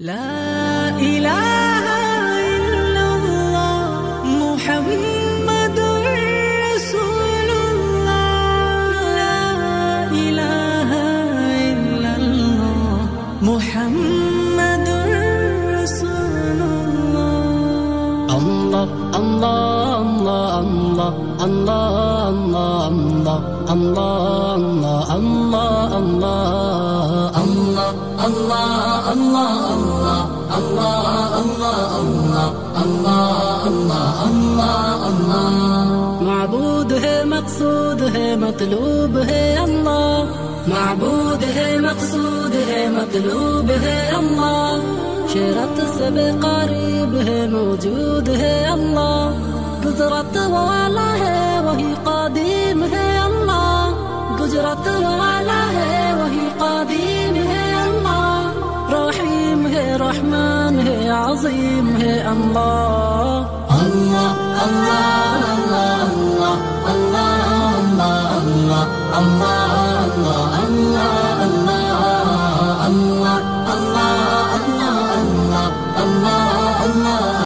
لا إله إلا الله محمد رسول الله. لا إله إلا الله محمد رسول الله. الله الله الله الله الله الله الله الله الله الله الله الله الله الله الله. معبود है मकसूद है मतलूब है अल्लाह. معبود है मकसूद है मतलूब है अल्लाह. शरत से बेक़रीब है मौजूद है अल्लाह. गुजरत वाला है वही कादिम है अल्लाह. गुजरत वाला है वही कादिम है अल्लाह. रहीम है रहमान है अज़ीम है अल्लाह. अल्लाह अल्लाह अल्लाह अल्लाह अल्लाह अल्लाह अल्लाह